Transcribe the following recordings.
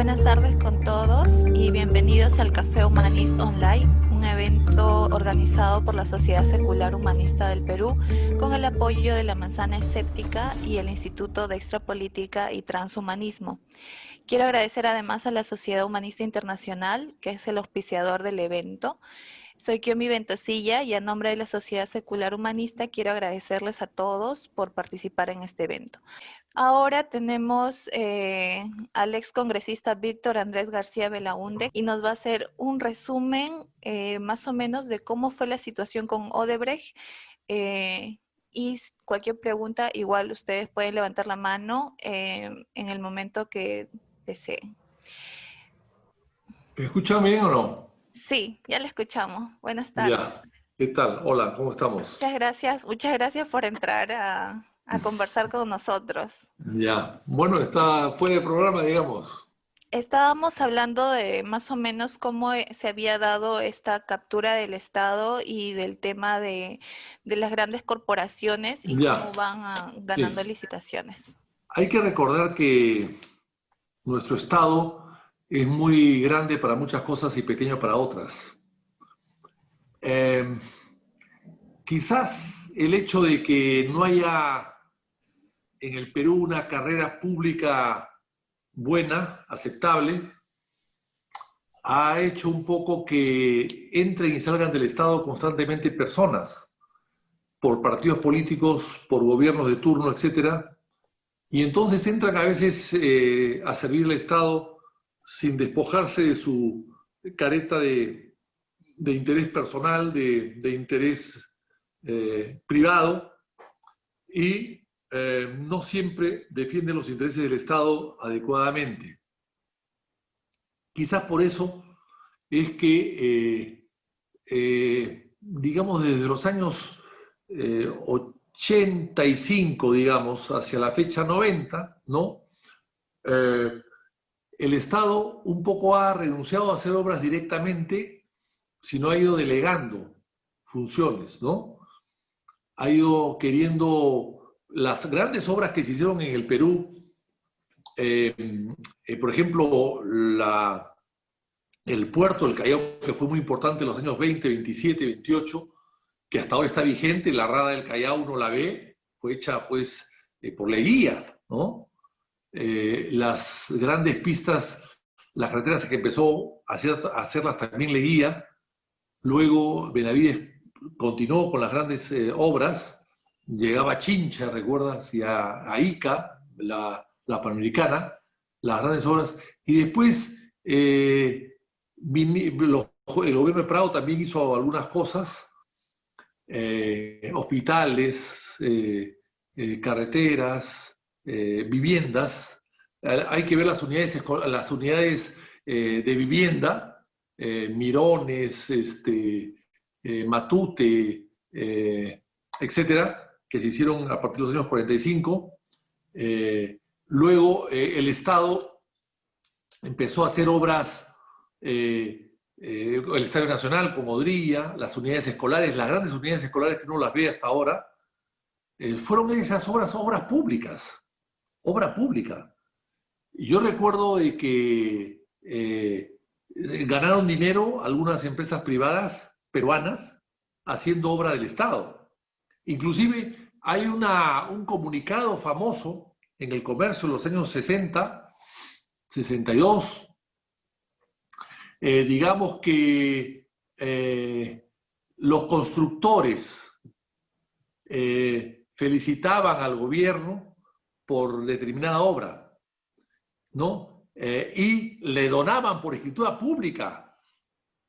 Buenas tardes con todos y bienvenidos al Café Humanist Online, un evento organizado por la Sociedad Secular Humanista del Perú con el apoyo de la Manzana Escéptica y el Instituto de Extrapolítica y Transhumanismo. Quiero agradecer además a la Sociedad Humanista Internacional, que es el auspiciador del evento. Soy Kiomi Ventosilla y a nombre de la Sociedad Secular Humanista quiero agradecerles a todos por participar en este evento. Ahora tenemos al ex congresista Víctor Andrés García Belaúnde y nos va a hacer un resumen más o menos de cómo fue la situación con Odebrecht y cualquier pregunta igual ustedes pueden levantar la mano en el momento que deseen. ¿Me escuchan bien o no? Sí, ya lo escuchamos. Buenas tardes. Ya. ¿Qué tal? Hola, ¿cómo estamos? Muchas gracias por entrar a conversar con nosotros. Ya. Bueno, está fuera de programa, digamos. Estábamos hablando de más o menos cómo se había dado esta captura del Estado y del tema de las grandes corporaciones y Ya. cómo van ganando Sí. licitaciones. Hay que recordar que nuestro Estado es muy grande para muchas cosas y pequeño para otras. Quizás el hecho de que no haya en el Perú una carrera pública buena, aceptable, ha hecho un poco que entren y salgan del Estado constantemente personas, por partidos políticos, por gobiernos de turno, etcétera, y entonces entran a veces a servir al Estado sin despojarse de su careta de interés personal, de interés privado, y no siempre defienden los intereses del Estado adecuadamente. Quizás por eso es que, digamos, desde los años 85, digamos, hacia la fecha 90, ¿no? El Estado un poco ha renunciado a hacer obras directamente, sino ha ido delegando funciones, ¿no? Ha ido queriendo las grandes obras que se hicieron en el Perú, por ejemplo, el puerto del Callao, que fue muy importante en los años 20, 27, 28, que hasta ahora está vigente, la rada del Callao uno la ve, fue hecha pues por Leguía, ¿no? Las grandes pistas, las carreteras que empezó a hacerlas también Leguía, luego Benavides continuó con las grandes obras, llegaba a Chincha, ¿recuerdas? Y a Ica, la Panamericana, las grandes obras, y después el gobierno de Prado también hizo algunas cosas, hospitales, carreteras, viviendas. Hay que ver las unidades de vivienda, Mirones, Matute, etcétera, que se hicieron a partir de los años 45. Luego el Estado empezó a hacer obras, el Estadio Nacional con Odría, las unidades escolares, las grandes unidades escolares que uno las ve hasta ahora, fueron esas obras públicas, obra pública. Yo recuerdo de que ganaron dinero algunas empresas privadas peruanas haciendo obra del Estado. Inclusive hay un comunicado famoso en el comercio en los años 60, 62, digamos que los constructores felicitaban al gobierno por determinada obra, ¿no? Y le donaban por escritura pública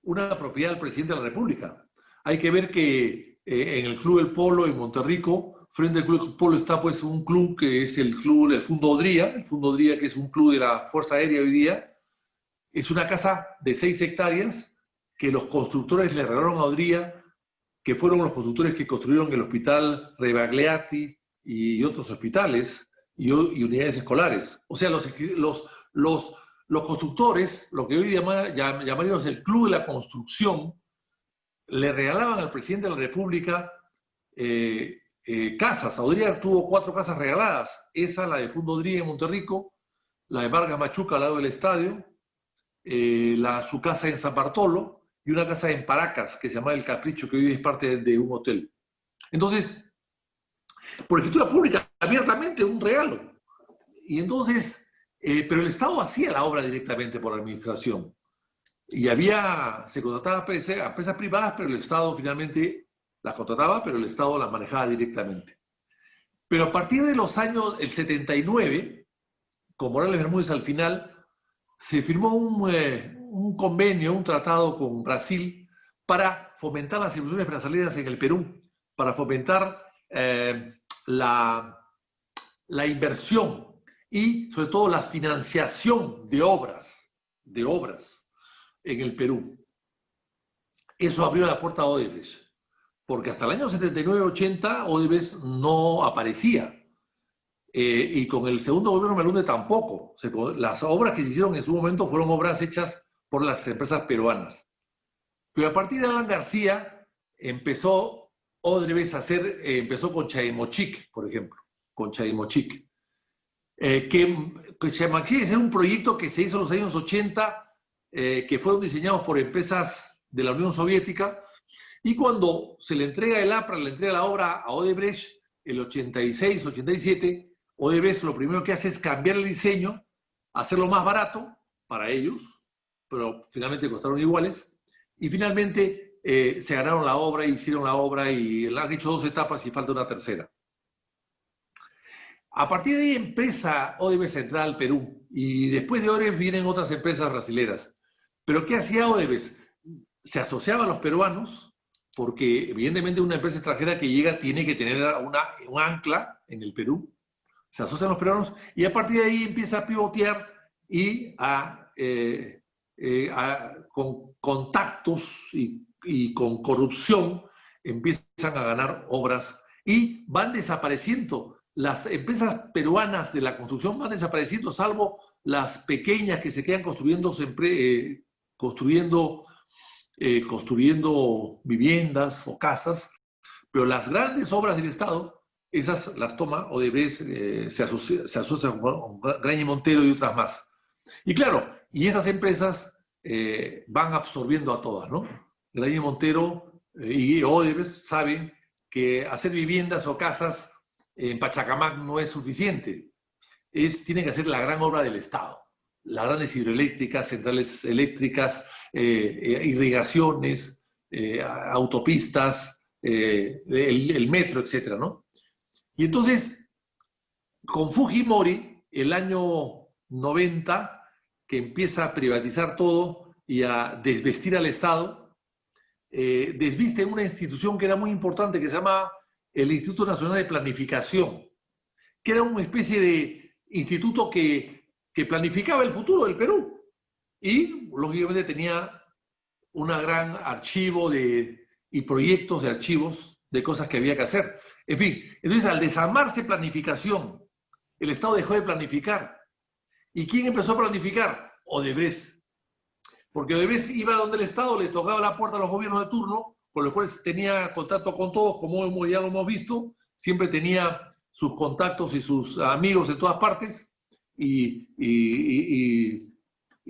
una propiedad al presidente de la República. Hay que ver que en el Club del Polo en Monterrico, frente al Club del Polo está pues un club que es el Fundo Odría, que es un club de la Fuerza Aérea hoy día. Es una casa de 6 hectáreas que los constructores le regalaron a Odría, que fueron los constructores que construyeron el hospital Rebagliati y otros hospitales y unidades escolares. O sea, los constructores, lo que hoy llamaríamos el Club de la Construcción, le regalaban al presidente de la República casas. Odría tuvo 4 casas regaladas. Esa, la de Fundo Odría en Monterrico, la de Vargas Machuca al lado del estadio, su casa en San Bartolo y una casa en Paracas que se llama El Capricho, que hoy es parte de un hotel. Entonces, por escritura pública, abiertamente un regalo. Y entonces, pero el Estado hacía la obra directamente por la administración. Y se contrataba a empresas privadas, pero el Estado finalmente las contrataba, pero el Estado las manejaba directamente. Pero a partir de los años, el 79, con Morales Bermúdez al final, se firmó un convenio, un tratado con Brasil para fomentar las inversiones brasileñas en el Perú, para fomentar la inversión y sobre todo la financiación de obras en el Perú. Eso abrió la puerta a Odebrecht, porque hasta el año 79-80 Odebrecht no aparecía. Y con el segundo gobierno Malunde tampoco. Las obras que se hicieron en su momento fueron obras hechas por las empresas peruanas. Pero a partir de Alan García empezó Odebrecht empezó con Chaimochic, por ejemplo, con Chaimochic. Chaimochic es un proyecto que se hizo en los años 80, que fueron diseñados por empresas de la Unión Soviética, y cuando se le entrega el APRA, le entrega la obra a Odebrecht, el 86-87, Odebrecht lo primero que hace es cambiar el diseño, hacerlo más barato para ellos, pero finalmente costaron iguales, y finalmente se ganaron la obra, hicieron la obra y han hecho 2 etapas y falta una tercera. A partir de ahí empieza Odebrecht a entrar al Perú, y después de Odebrecht vienen otras empresas brasileras. ¿Pero qué hacía Odebrecht? Se asociaba a los peruanos, porque evidentemente una empresa extranjera que llega tiene que tener un ancla en el Perú. Se asocian los peruanos y a partir de ahí empieza a pivotear y con contactos y con corrupción empiezan a ganar obras y van desapareciendo. Las empresas peruanas de la construcción van desapareciendo, salvo las pequeñas que se quedan construyendo viviendas o casas, pero las grandes obras del Estado, esas las toma Odebrecht, se asocia con Graña y Montero y otras más. Y claro, y estas empresas van absorbiendo a todas, ¿no? Graña y Montero y Odebrecht saben que hacer viviendas o casas en Pachacamac no es suficiente. Tienen que hacer la gran obra del Estado. Las grandes hidroeléctricas, centrales eléctricas, irrigaciones, autopistas, el metro, etcétera, ¿no? Y entonces, con Fujimori, el año 90, que empieza a privatizar todo y a desvestir al Estado, desviste una institución que era muy importante, que se llama el Instituto Nacional de Planificación, que era una especie de instituto que planificaba el futuro del Perú. Y, lógicamente, tenía un gran archivo y proyectos de archivos de cosas que había que hacer. En fin, entonces al desarmarse planificación, el Estado dejó de planificar. ¿Y quién empezó a planificar? Odebrecht. Porque Odebrecht iba donde el Estado, le tocaba la puerta a los gobiernos de turno, con los cuales tenía contacto con todos, como ya lo hemos visto, siempre tenía sus contactos y sus amigos en todas partes, y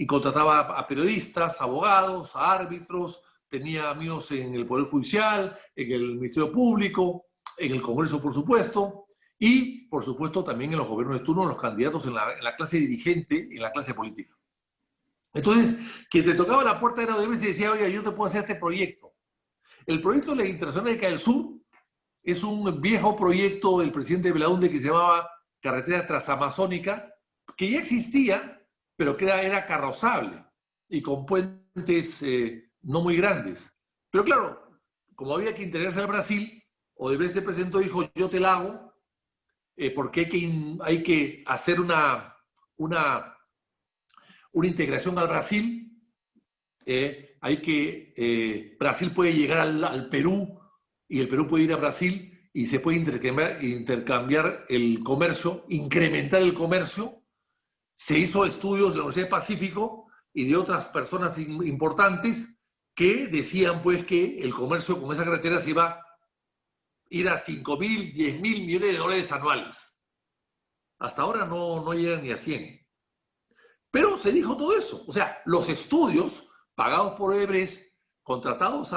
contrataba a periodistas, abogados, a árbitros, tenía amigos en el Poder Judicial, en el Ministerio Público, en el Congreso, por supuesto, y, por supuesto, también en los gobiernos de turno, los candidatos en la clase dirigente, en la clase política. Entonces, quien te tocaba la puerta era Odebrecht y decía, oye, yo te puedo hacer este proyecto. El proyecto de la Interamérica del Sur es un viejo proyecto del presidente Belaúnde que se llamaba Carretera Transamazónica, que ya existía, pero que era carrozable y con puentes no muy grandes. Pero claro, como había que integrarse al Brasil, Odebrecht se presentó y dijo, yo te la hago, porque hay que hacer una integración al Brasil. Brasil puede llegar al Perú y el Perú puede ir a Brasil y se puede intercambiar el comercio, incrementar el comercio. Se hizo estudios de la Universidad del Pacífico y de otras personas importantes que decían pues que el comercio con esa carretera se iba a ir a 5.000, 10.000 millones de dólares anuales. Hasta ahora no llegan ni a 100. Pero se dijo todo eso. O sea, los estudios pagados por Odebrecht, contratados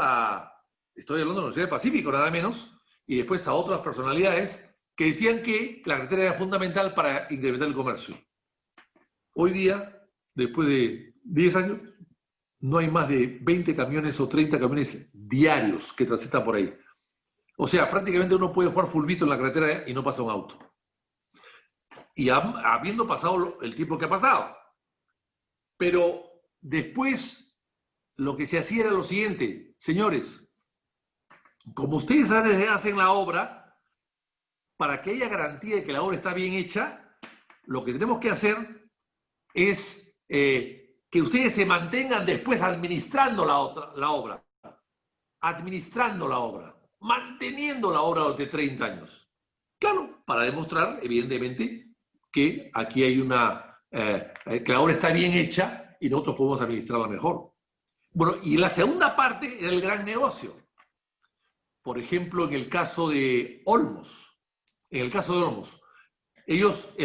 estoy hablando de la Universidad del Pacífico, nada menos, y después a otras personalidades que decían que la carretera era fundamental para incrementar el comercio. Hoy día, después de 10 años, no hay más de 20 camiones o 30 camiones diarios que transitan por ahí. O sea, prácticamente uno puede jugar fulbito en la carretera y no pasa un auto. Y habiendo pasado el tiempo que ha pasado. Pero después lo que se hacía era lo siguiente, señores, como ustedes hacen la obra, para que haya garantía de que la obra está bien hecha, lo que tenemos que hacer es que ustedes se mantengan después administrando la obra, manteniendo la obra durante 30 años. Claro, para demostrar, evidentemente, que aquí hay que la obra está bien hecha y nosotros podemos administrarla mejor. Bueno, y la segunda parte era el gran negocio. Por ejemplo, en el caso de Olmos. El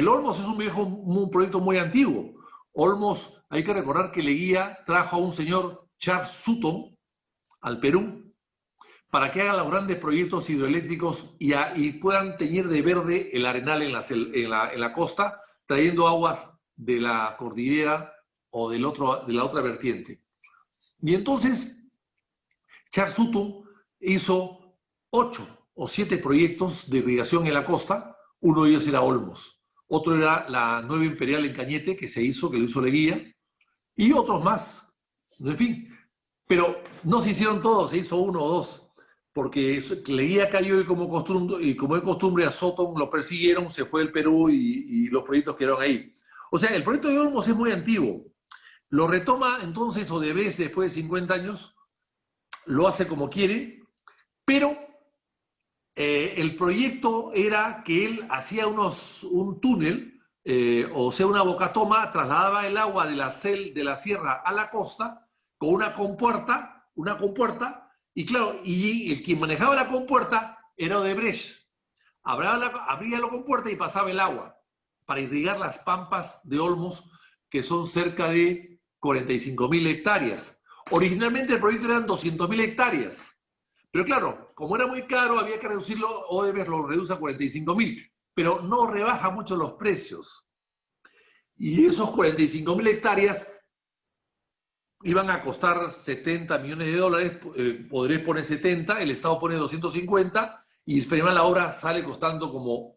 Olmos es un proyecto muy antiguo. Olmos, hay que recordar que Leguía trajo a un señor, Charles Sutton, al Perú, para que haga los grandes proyectos hidroeléctricos y puedan teñir de verde el arenal en la costa, trayendo aguas de la cordillera o de la otra vertiente. Y entonces, Charles Sutton hizo 8 o 7 proyectos de irrigación en la costa. Uno de ellos era Olmos. Otro era la Nueva Imperial en Cañete, que lo hizo Leguía, y otros más. En fin, pero no se hicieron todos, se hizo 1 o 2, porque Leguía cayó y como de costumbre a Sutton lo persiguieron, se fue del Perú y los proyectos quedaron ahí. O sea, el proyecto de Olmos es muy antiguo. Lo retoma entonces Odebrecht después de 50 años, lo hace como quiere, pero el proyecto era que él hacía un túnel, o sea, una bocatoma, trasladaba el agua de la sierra a la costa con una compuerta, y claro, y el quien manejaba la compuerta era Odebrecht. Abría la compuerta y pasaba el agua para irrigar las pampas de Olmos, que son cerca de 45.000 hectáreas. Originalmente el proyecto eran 200.000 hectáreas. Pero claro, como era muy caro, había que reducirlo, Odebrecht lo reduce a 45.000, pero no rebaja mucho los precios. Y esos 45.000 hectáreas iban a costar 70 millones de dólares, Odebrecht pone 70, el Estado pone 250, y al final la obra sale costando como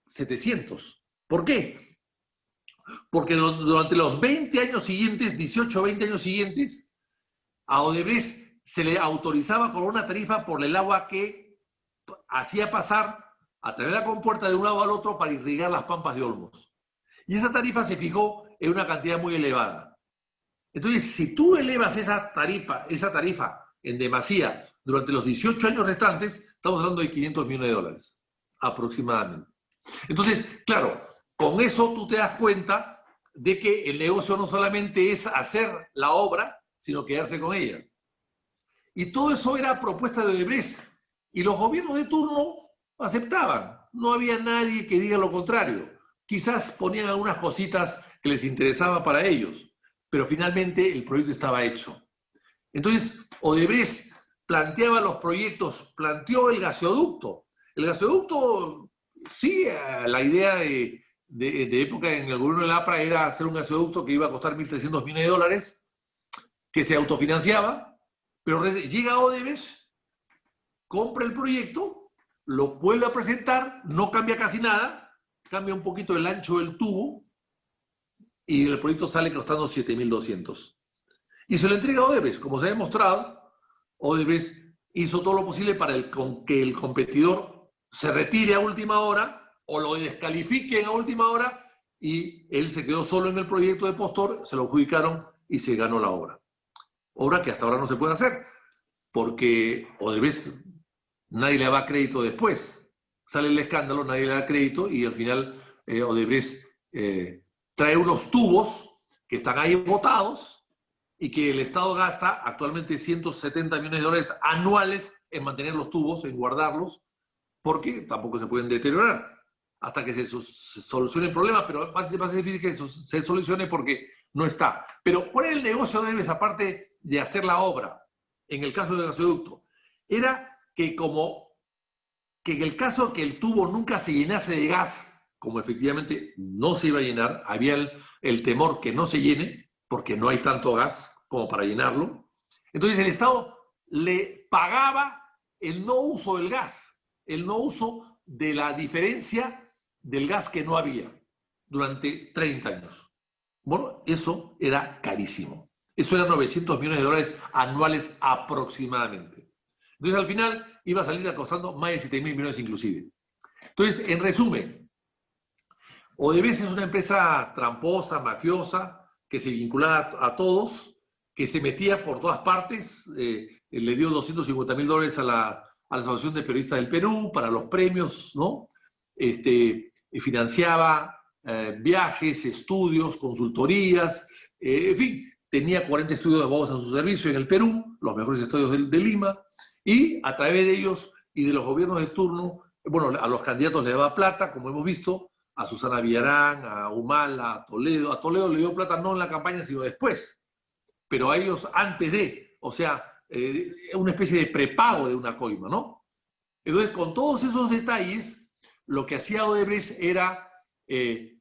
700. ¿Por qué? Porque durante los 20 años siguientes, 18 o 20 años siguientes, a Odebrecht se le autorizaba con una tarifa por el agua que hacía pasar a través de la compuerta de un lado al otro para irrigar las pampas de Olmos. Y esa tarifa se fijó en una cantidad muy elevada. Entonces, si tú elevas esa tarifa en demasía durante los 18 años restantes, estamos hablando de 500 millones de dólares, aproximadamente. Entonces, claro, con eso tú te das cuenta de que el negocio no solamente es hacer la obra, sino quedarse con ella. Y todo eso era propuesta de Odebrecht. Y los gobiernos de turno aceptaban. No había nadie que diga lo contrario. Quizás ponían algunas cositas que les interesaba para ellos, pero finalmente el proyecto estaba hecho. Entonces, Odebrecht planteaba los proyectos, planteó el gasoducto. El gasoducto, sí, la idea de época en el gobierno de la APRA era hacer un gasoducto que iba a costar 1.300 millones de dólares, que se autofinanciaba. Pero llega Odebrecht, compra el proyecto, lo vuelve a presentar, no cambia casi nada, cambia un poquito el ancho del tubo y el proyecto sale costando 7.200. Y se lo entrega a Odebrecht. Como se ha demostrado, Odebrecht hizo todo lo posible para que el competidor se retire a última hora o lo descalifiquen a última hora y él se quedó solo en el proyecto de postor, se lo adjudicaron y se ganó la obra. Obra que hasta ahora no se puede hacer, porque Odebrecht nadie le da crédito después. Sale el escándalo, nadie le da crédito y al final Odebrecht trae unos tubos que están ahí botados y que el Estado gasta actualmente 170 millones de dólares anuales en mantener los tubos, en guardarlos, porque tampoco se pueden deteriorar hasta que se solucione el problema, pero va a ser difícil que se solucione porque no está. Pero ¿cuál es el negocio de Odebrecht aparte de hacer la obra? En el caso del gasoducto, era que que en el caso que el tubo nunca se llenase de gas, como efectivamente no se iba a llenar, había el temor que no se llene, porque no hay tanto gas como para llenarlo. Entonces el Estado le pagaba el no uso del gas, el no uso de la diferencia del gas que no había durante 30 años. Bueno, eso era carísimo. Eso eran 900 millones de dólares anuales aproximadamente. Entonces, al final, iba a salir costando más de 7.000 millones inclusive. Entonces, en resumen, Odebrecht es una empresa tramposa, mafiosa, que se vinculaba a todos, que se metía por todas partes, le dio 250.000 dólares a la Asociación de Periodistas del Perú para los premios, ¿no? Financiaba viajes, estudios, consultorías, en fin, tenía 40 estudios de abogados a su servicio en el Perú, los mejores estudios de Lima, y a través de ellos y de los gobiernos de turno, bueno, a los candidatos le daba plata, como hemos visto, a Susana Villarán, a Humala, a Toledo. A Toledo le dio plata no en la campaña, sino después, pero a ellos antes de, o sea, una especie de prepago de una coima, ¿no? Entonces, con todos esos detalles, lo que hacía Odebrecht era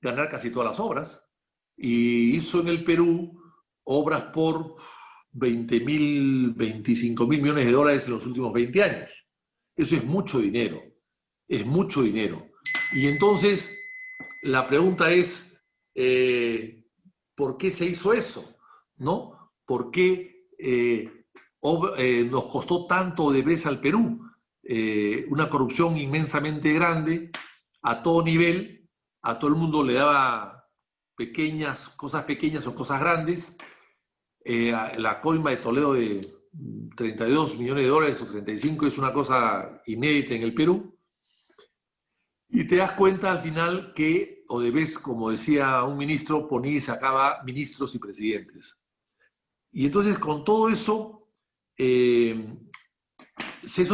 ganar casi todas las obras, y hizo en el Perú obras por 20.000, 25.000 millones de dólares en los últimos 20 años. Eso es mucho dinero, es mucho dinero. Y entonces, la pregunta es, ¿por qué se hizo eso? ¿No? ¿Por qué nos costó tanto Odebrecht al Perú? Una corrupción inmensamente grande, a todo nivel, a todo el mundo le daba cosas pequeñas o cosas grandes. La coima de Toledo de 32 millones de dólares o 35 es una cosa inédita en el Perú. Y te das cuenta al final que Odebrecht, como decía un ministro, ponía y sacaba ministros y presidentes. Y entonces con todo eso, eso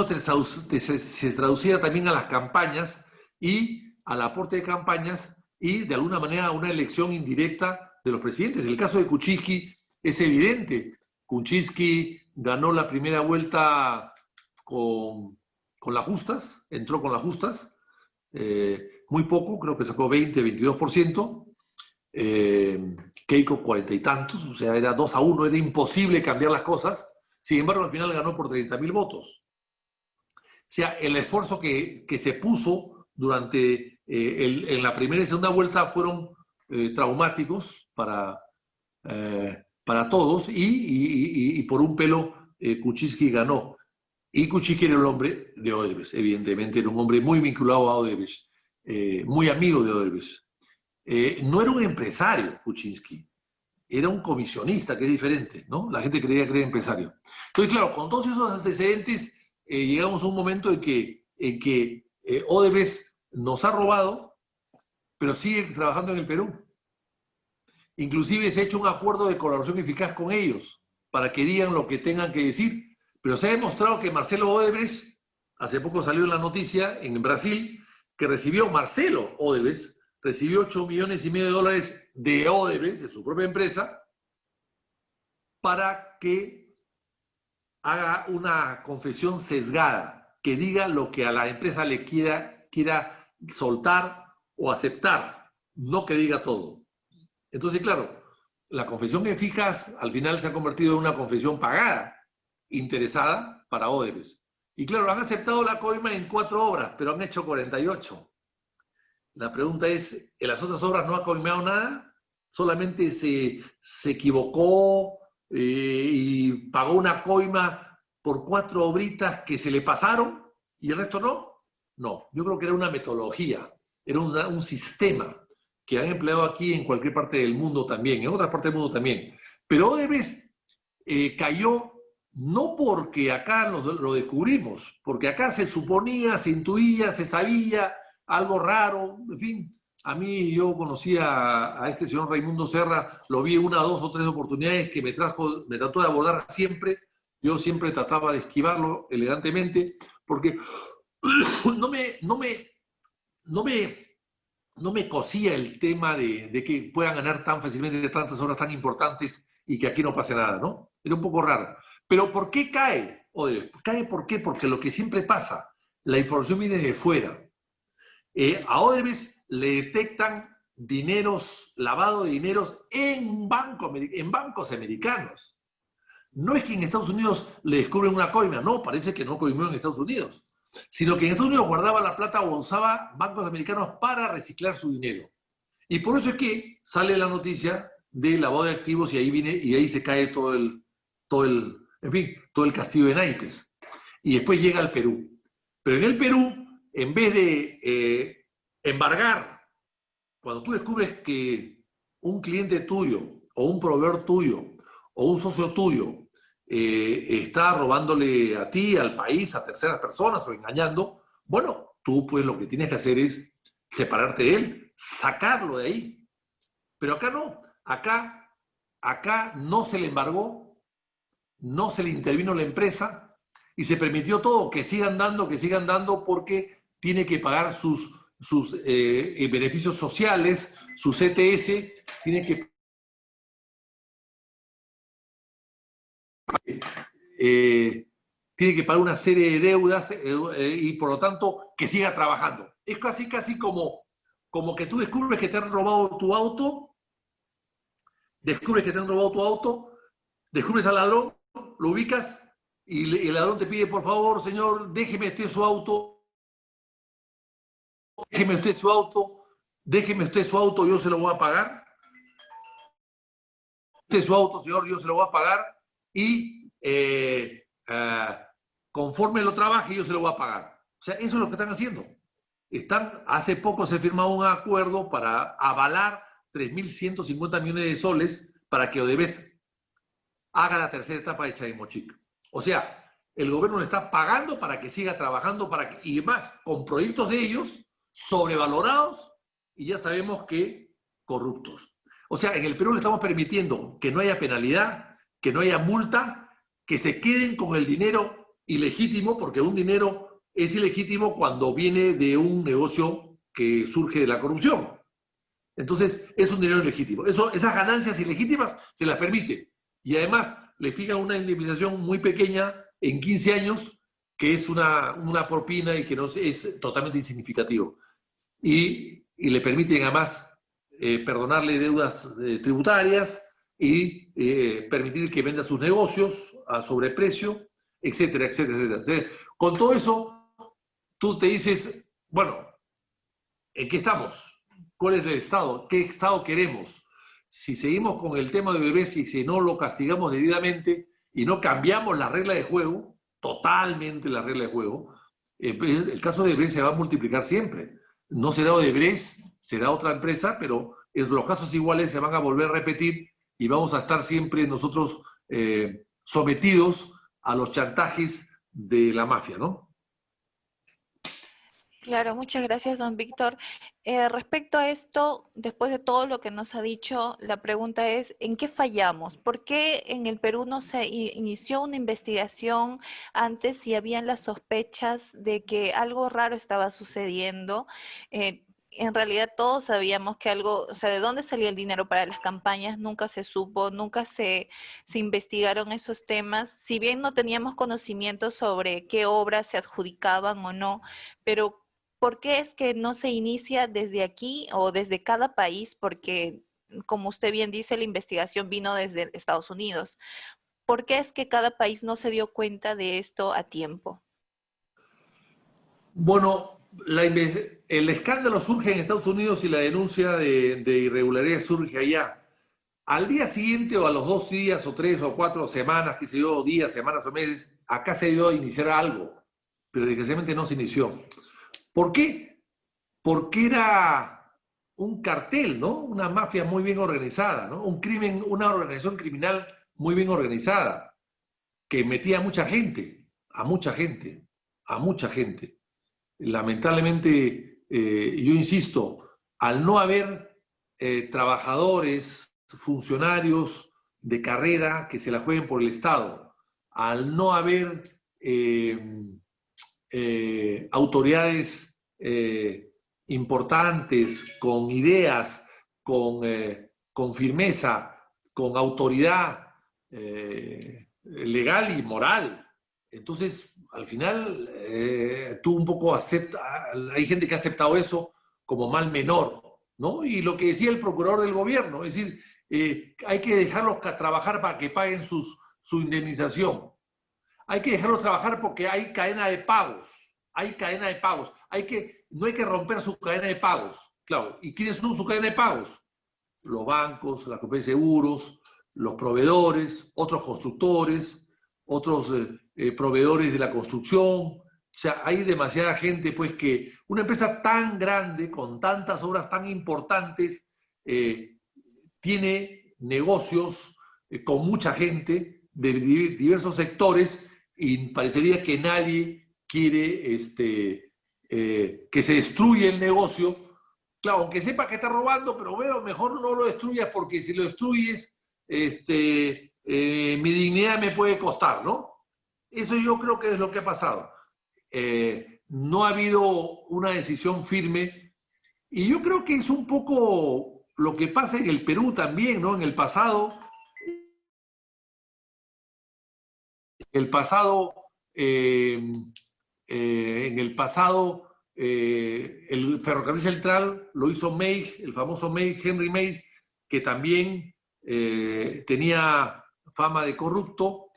se traducía también a las campañas y al aporte de campañas y de alguna manera a una elección indirecta de los presidentes. El caso de Kuczynski es evidente. Kuczynski ganó la primera vuelta con las justas, entró con las justas, muy poco, creo que sacó 20, 22%, Keiko 40 y tantos, o sea, era 2-1, era imposible cambiar las cosas. Sin embargo, al final ganó por 30.000 votos. O sea, el esfuerzo que se puso durante en la primera y segunda vuelta fueron traumáticos para todos y por un pelo Kuczynski ganó. Y Kuczynski era el hombre de Odebrecht, evidentemente, era un hombre muy vinculado a Odebrecht, muy amigo de Odebrecht. No era un empresario, Kuczynski, era un comisionista, que es diferente, ¿no? La gente creía que era empresario. Entonces, claro, con todos esos antecedentes, llegamos a un momento en que Odebrecht nos ha robado, pero sigue trabajando en el Perú. Inclusive se ha hecho un acuerdo de colaboración eficaz con ellos, para que digan lo que tengan que decir. Pero se ha demostrado que Marcelo Odebrecht, hace poco salió en la noticia en Brasil, que Marcelo Odebrecht, recibió 8,5 millones de dólares de Odebrecht, de su propia empresa, para que haga una confesión sesgada, que diga lo que a la empresa le quiera soltar o aceptar, no que diga todo. Entonces, claro, la confesión eficaz al final se ha convertido en una confesión pagada, interesada para Odebrecht. Y claro, han aceptado la coima en 4 obras, pero han hecho 48. La pregunta es, ¿en las otras obras no ha coimado nada? ¿Solamente se equivocó y pagó una coima por 4 obritas que se le pasaron y el resto no? No, yo creo que era una metodología, era un sistema que han empleado aquí en cualquier parte del mundo también, en otras partes del mundo también. Pero Odebrecht cayó no porque acá lo descubrimos, porque acá se suponía, se intuía, se sabía algo raro, en fin. A mí, yo conocí a este señor Raimundo Serra, lo vi 1, 2 o 3 oportunidades que me trató de abordar siempre. Yo siempre trataba de esquivarlo elegantemente, porque no me no me cosía el tema de que puedan ganar tan fácilmente de tantas horas tan importantes y que aquí no pase nada, ¿no? Era un poco raro. Pero ¿por qué cae, Odebrecht? ¿Cae por qué? Porque lo que siempre pasa, la información viene de fuera. A Odebrecht le detectan dineros, lavado de dineros en bancos americanos. No es que en Estados Unidos le descubren una coima, no, parece que no coimió en Estados Unidos, sino que en Estados Unidos guardaba la plata o usaba bancos americanos para reciclar su dinero. Y por eso es que sale la noticia de lavado de activos y ahí viene y ahí se cae en fin, todo el castillo de naipes. Y después llega al Perú. Pero en el Perú, en vez de embargar, cuando tú descubres que un cliente tuyo o un proveedor tuyo o un socio tuyo está robándole a ti, al país, a terceras personas o engañando, bueno, tú pues lo que tienes que hacer es separarte de él, sacarlo de ahí. Pero acá no, acá no se le embargó, no se le intervino la empresa y se permitió todo, que sigan dando porque tiene que pagar sus beneficios sociales, su CTS, tiene que pagar una serie de deudas y por lo tanto que siga trabajando. Es casi como que tú descubres que te han robado tu auto, descubres al ladrón, lo ubicas y el ladrón te pide, por favor, señor, déjeme usted su auto, yo se lo voy a pagar. Su auto, señor, yo se lo voy a pagar y conforme lo trabaje, yo se lo voy a pagar. O sea, eso es lo que están haciendo. Hace poco se firmó un acuerdo para avalar 3.150 millones de soles para que Odebrecht haga la tercera etapa de Chaimochic. O sea, el gobierno le está pagando para que siga trabajando y además con proyectos de ellos sobrevalorados y ya sabemos que corruptos. O sea, en el Perú le estamos permitiendo que no haya penalidad, que no haya multa, que se queden con el dinero ilegítimo, porque un dinero es ilegítimo cuando viene de un negocio que surge de la corrupción. Entonces, es un dinero ilegítimo. Esas ganancias ilegítimas se las permite. Y además, le fijan una indemnización muy pequeña en 15 años, que es una propina y que no es totalmente insignificativo. Y le permiten además perdonarle deudas tributarias y permitir que venda sus negocios a sobreprecio, etcétera, etcétera, etcétera. Entonces, con todo eso, tú te dices, bueno, ¿en qué estamos? ¿Cuál es el Estado? ¿Qué Estado queremos? Si seguimos con el tema de Odebrecht y si no lo castigamos debidamente y no cambiamos la regla de juego, totalmente la regla de juego, el caso de Odebrecht se va a multiplicar siempre. No será Odebrecht, será otra empresa, pero los casos iguales se van a volver a repetir y vamos a estar siempre nosotros sometidos a los chantajes de la mafia, ¿no? Claro, muchas gracias, don Víctor. Respecto a esto, después de todo lo que nos ha dicho, la pregunta es, ¿en qué fallamos? ¿Por qué en el Perú no se inició una investigación antes si habían las sospechas de que algo raro estaba sucediendo? En realidad todos sabíamos que algo, o sea, de dónde salía el dinero para las campañas, nunca se supo, nunca se investigaron esos temas. Si bien no teníamos conocimiento sobre qué obras se adjudicaban o no, pero ¿por qué es que no se inicia desde aquí o desde cada país? Porque, como usted bien dice, la investigación vino desde Estados Unidos. ¿Por qué es que cada país no se dio cuenta de esto a tiempo? Bueno, el escándalo surge en Estados Unidos y la denuncia de irregularidades surge allá. Al día siguiente o a los 2 días o 3 o 4 semanas, que se dio días, semanas o meses, acá se dio a iniciar algo, pero desgraciadamente no se inició. ¿Por qué? Porque era un cartel, ¿no? Una mafia muy bien organizada, ¿no? Una organización criminal muy bien organizada, que metía a mucha gente, a mucha gente, a mucha gente. Lamentablemente, yo insisto, al no haber trabajadores, funcionarios de carrera que se la jueguen por el Estado, al no haber autoridades importantes, con ideas, con firmeza, con autoridad legal y moral. Entonces, al final, tú un poco aceptas, hay gente que ha aceptado eso como mal menor, ¿no? Y lo que decía el procurador del gobierno, es decir, hay que dejarlos trabajar para que paguen su indemnización. Hay que dejarlos trabajar porque hay cadena de pagos. Hay cadena de pagos. No hay que romper su cadena de pagos. Claro, ¿y quiénes son su cadena de pagos? Los bancos, las compañías de seguros, los proveedores, otros constructores, otros proveedores de la construcción. O sea, hay demasiada gente, pues, que una empresa tan grande, con tantas obras tan importantes, tiene negocios con mucha gente de diversos sectores y parecería que nadie quiere que se destruya el negocio. Claro, aunque sepa que está robando, pero bueno, mejor no lo destruyas porque si lo destruyes, mi dignidad me puede costar, ¿no? Eso yo creo que es lo que ha pasado. No ha habido una decisión firme y yo creo que es un poco lo que pasa en el Perú también, ¿no? En el pasado, el ferrocarril central lo hizo May, el famoso May, Henry May, que también tenía fama de corrupto,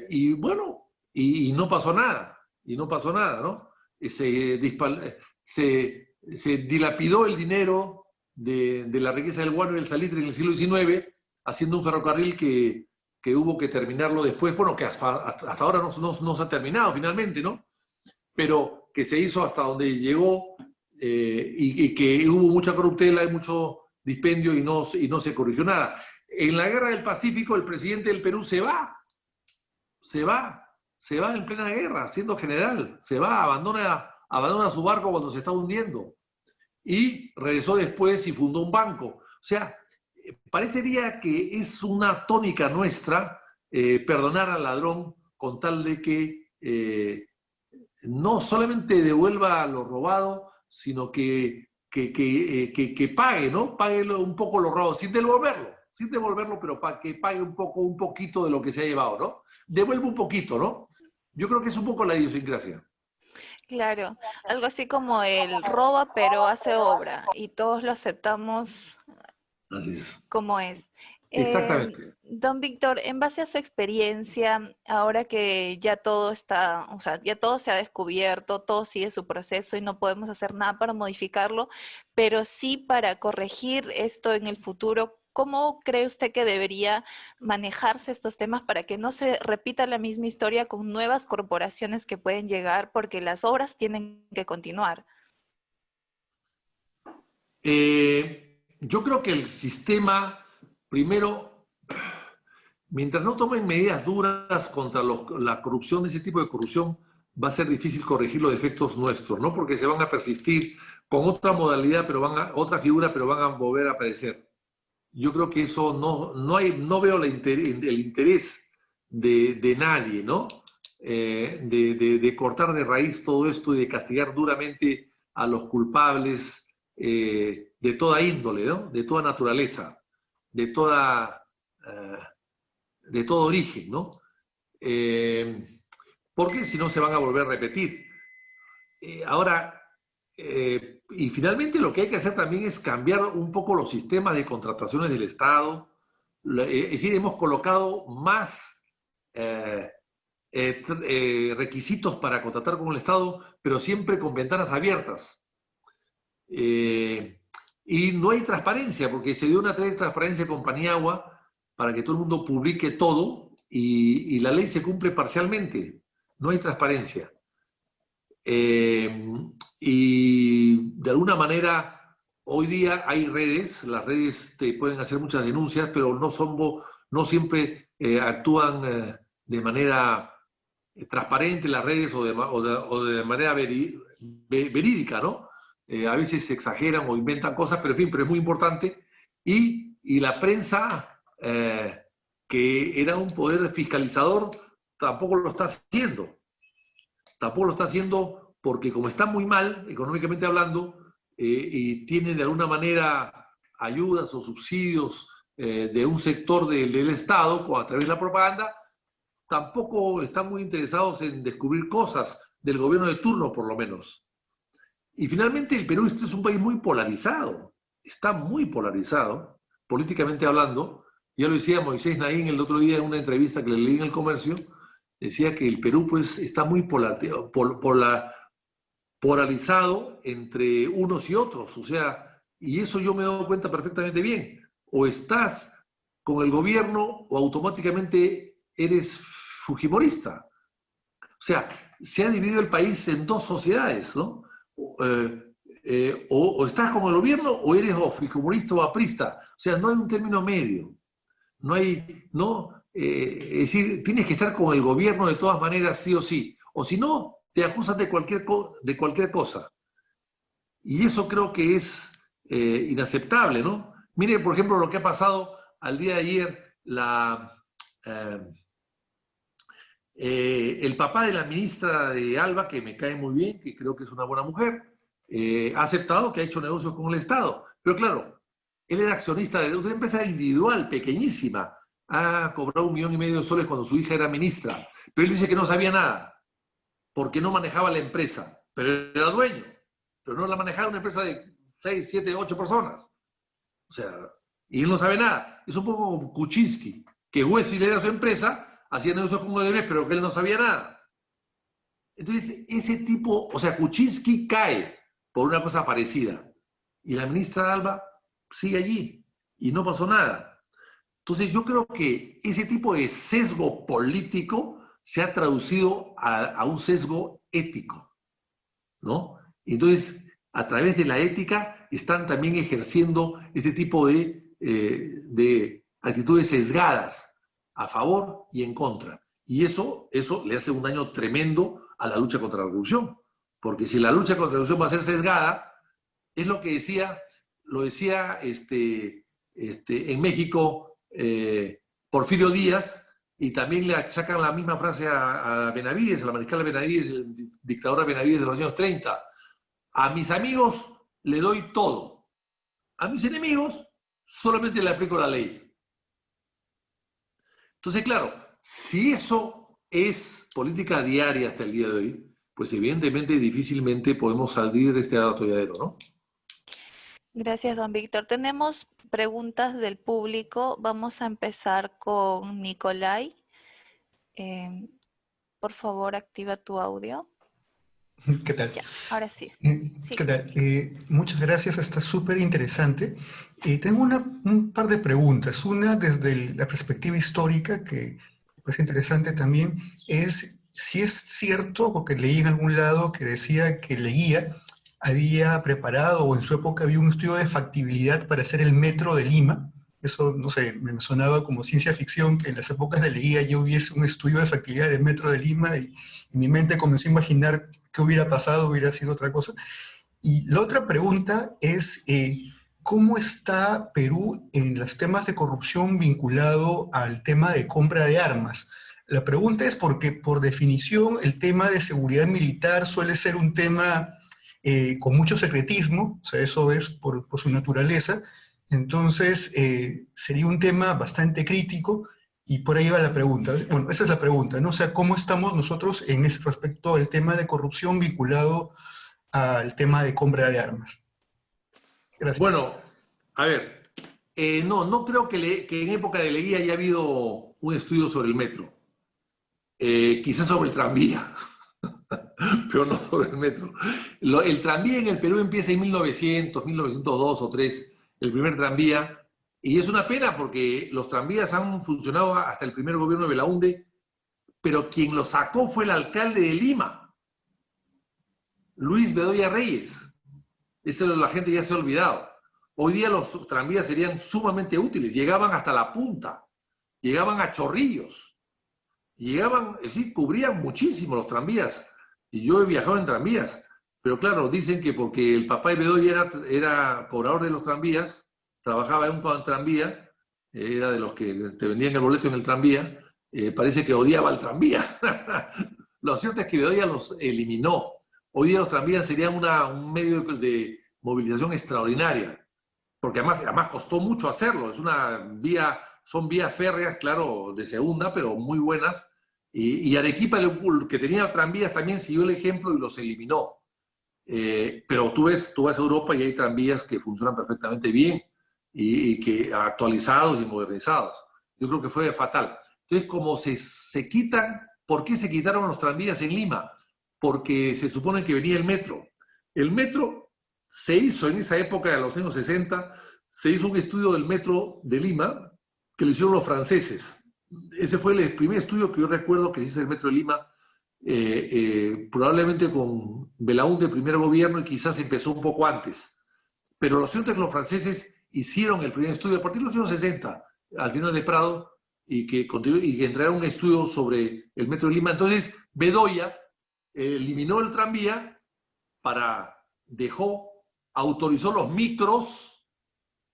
y bueno, y no pasó nada, ¿no? Se dilapidó el dinero de la riqueza del guano y el salitre en el siglo XIX, haciendo un ferrocarril que hubo que terminarlo después, bueno, que hasta ahora no se ha terminado finalmente, ¿no? Pero que se hizo hasta donde llegó y que hubo mucha corruptela y mucho dispendio y no se corrigió nada. En la Guerra del Pacífico el presidente del Perú se va en plena guerra, siendo general, se va, abandona su barco cuando se está hundiendo y regresó después y fundó un banco. O sea, parecería que es una tónica nuestra perdonar al ladrón con tal de que no solamente devuelva lo robado, sino que pague, ¿no? Pague un poco lo robado, sin devolverlo, pero para que pague un poquito de lo que se ha llevado, ¿no? Devuelve un poquito, ¿no? Yo creo que es un poco la idiosincrasia. Claro, algo así como el roba pero hace obra y todos lo aceptamos Así es. como es. Exactamente. Don Víctor, en base a su experiencia, ahora que ya todo está, o sea, ya todo se ha descubierto, todo sigue su proceso y no podemos hacer nada para modificarlo, pero sí para corregir esto en el futuro, ¿cómo cree usted que debería manejarse estos temas para que no se repita la misma historia con nuevas corporaciones que pueden llegar? Porque las obras tienen que continuar. Yo creo que el sistema, primero, mientras no tomen medidas duras contra la corrupción, ese tipo de corrupción, va a ser difícil corregir los defectos nuestros, ¿no? Porque se van a persistir con otra modalidad, otra figura, pero van a volver a aparecer. Yo creo que eso no veo el interés de nadie, ¿no? De cortar de raíz todo esto y de castigar duramente a los culpables de toda índole, ¿no? De toda naturaleza, de todo origen, ¿no? Porque si no se van a volver a repetir. Ahora, y finalmente lo que hay que hacer también es cambiar un poco los sistemas de contrataciones del Estado. Es decir, hemos colocado más requisitos para contratar con el Estado, pero siempre con ventanas abiertas. Y no hay transparencia, porque se dio una transparencia con Paniagua para que todo el mundo publique todo y la ley se cumple parcialmente. No hay transparencia. Y de alguna manera hoy día hay redes, las redes te pueden hacer muchas denuncias, pero no siempre actúan de manera transparente las redes o de manera verídica, ¿no? A veces se exageran o inventan cosas, pero en fin, pero es muy importante. Y la prensa, que era un poder fiscalizador, tampoco lo está haciendo. Tampoco lo está haciendo porque como está muy mal, económicamente hablando, y tiene de alguna manera ayudas o subsidios de un sector del Estado a través de la propaganda, tampoco están muy interesados en descubrir cosas del gobierno de turno, por lo menos. Y finalmente el Perú es un país muy polarizado, está muy polarizado, políticamente hablando. Ya lo decía Moisés Naín el otro día en una entrevista que le leí en El Comercio, decía que el Perú pues está muy polarizado entre unos y otros, o sea, y eso yo me he dado cuenta perfectamente bien. O estás con el gobierno o automáticamente eres fujimorista. O sea, se ha dividido el país en dos sociedades, ¿no? O estás con el gobierno o eres o fujimorista o aprista. O sea, no hay un término medio. No hay, no, es decir, tienes que estar con el gobierno de todas maneras, sí o sí. O si no, te acusan de cualquier cosa. Y eso creo que es inaceptable, ¿no? Mire, por ejemplo, lo que ha pasado al día de ayer, el papá de la ministra de Alba, que me cae muy bien, que creo que es una buena mujer, ha aceptado que ha hecho negocios con el Estado. Pero claro, él era accionista de una empresa individual, pequeñísima. Ha cobrado 1,5 millones de soles cuando su hija era ministra. Pero él dice que no sabía nada, porque no manejaba la empresa. Pero él era dueño. Pero no la manejaba una empresa de 6, 7, 8 personas. O sea, y él no sabe nada. Es un poco como Kuczynski, que Wessel era su empresa, hacía negocios con Odebrecht, pero que él no sabía nada. Entonces, ese tipo, o sea, Kuczynski cae por una cosa parecida. Y la ministra Alba sigue allí y no pasó nada. Entonces, yo creo que ese tipo de sesgo político se ha traducido a un sesgo ético, ¿no? Entonces, a través de la ética están también ejerciendo este tipo de actitudes sesgadas a favor y en contra. Y eso le hace un daño tremendo a la lucha contra la corrupción. Porque si la lucha contra la corrupción va a ser sesgada, es lo que lo decía en México Porfirio Díaz, y también le sacan la misma frase a Benavides, a la mariscal Benavides, el dictador Benavides de los años 30. A mis amigos le doy todo. A mis enemigos solamente le aplico la ley. Entonces, claro, si eso es política diaria hasta el día de hoy, pues evidentemente difícilmente podemos salir de este atolladero, ¿no? Gracias, don Víctor. Tenemos preguntas del público. Vamos a empezar con Nicolai. Por favor, activa tu audio. ¿Qué tal? Ya, ahora sí. ¿Qué tal? Muchas gracias, está súper interesante. Tengo un par de preguntas. Una desde la perspectiva histórica, que es interesante también, es si es cierto, porque leí en algún lado que decía que Leguía había preparado, o en su época había un estudio de factibilidad para hacer el metro de Lima. Eso, no sé, me sonaba como ciencia ficción, que en las épocas de Leguía ya hubiese un estudio de factibilidad del metro de Lima, y mi mente comenzó a imaginar qué hubiera pasado, hubiera sido otra cosa. Y la otra pregunta es, ¿cómo está Perú en los temas de corrupción vinculado al tema de compra de armas? La pregunta es porque, por definición, el tema de seguridad militar suele ser un tema con mucho secretismo, o sea, eso es por su naturaleza. Entonces, sería un tema bastante crítico, y por ahí va la pregunta. Bueno, esa es la pregunta, ¿no? O sea, ¿cómo estamos nosotros en ese respecto al tema de corrupción vinculado al tema de compra de armas? Gracias. Bueno, a ver, no creo que en época de Leguía haya habido un estudio sobre el metro. Quizás sobre el tranvía, pero no sobre el metro. El tranvía en el Perú empieza en 1900, 1902 o 3, el primer tranvía, y es una pena porque los tranvías han funcionado hasta el primer gobierno de Belaúnde, pero quien lo sacó fue el alcalde de Lima, Luis Bedoya Reyes. Eso la gente ya se ha olvidado. Hoy día los tranvías serían sumamente útiles, llegaban hasta la punta, llegaban a Chorrillos, llegaban, es decir, cubrían muchísimo los tranvías, y yo he viajado en tranvías, pero claro, dicen que porque el papá de Bedoya era cobrador de los tranvías, trabajaba en un tranvía, era de los que te vendían el boleto en el tranvía, parece que odiaba el tranvía. Lo cierto es que Bedoya los eliminó. Hoy día los tranvías serían un medio de movilización extraordinaria, porque además costó mucho hacerlo. Es una vía, son vías férreas, claro, de segunda, pero muy buenas. Y Arequipa, que tenía tranvías, también siguió el ejemplo y los eliminó. Pero tú vas a Europa y hay tranvías que funcionan perfectamente bien y que actualizados y modernizados. Yo creo que fue fatal. Entonces, como se quitan, ¿por qué se quitaron los tranvías en Lima? Porque se supone que venía el metro. El metro se hizo en esa época de los años 60, se hizo un estudio del metro de Lima que lo hicieron los franceses. Ese fue el primer estudio que yo recuerdo que se hizo el metro de Lima, probablemente con Belaúnde, primer gobierno, y quizás empezó un poco antes. Pero lo cierto es que los franceses hicieron el primer estudio a partir de los años 60, al final de Prado, y que entregaron un estudio sobre el metro de Lima. Entonces, Bedoya eliminó el tranvía, autorizó los micros,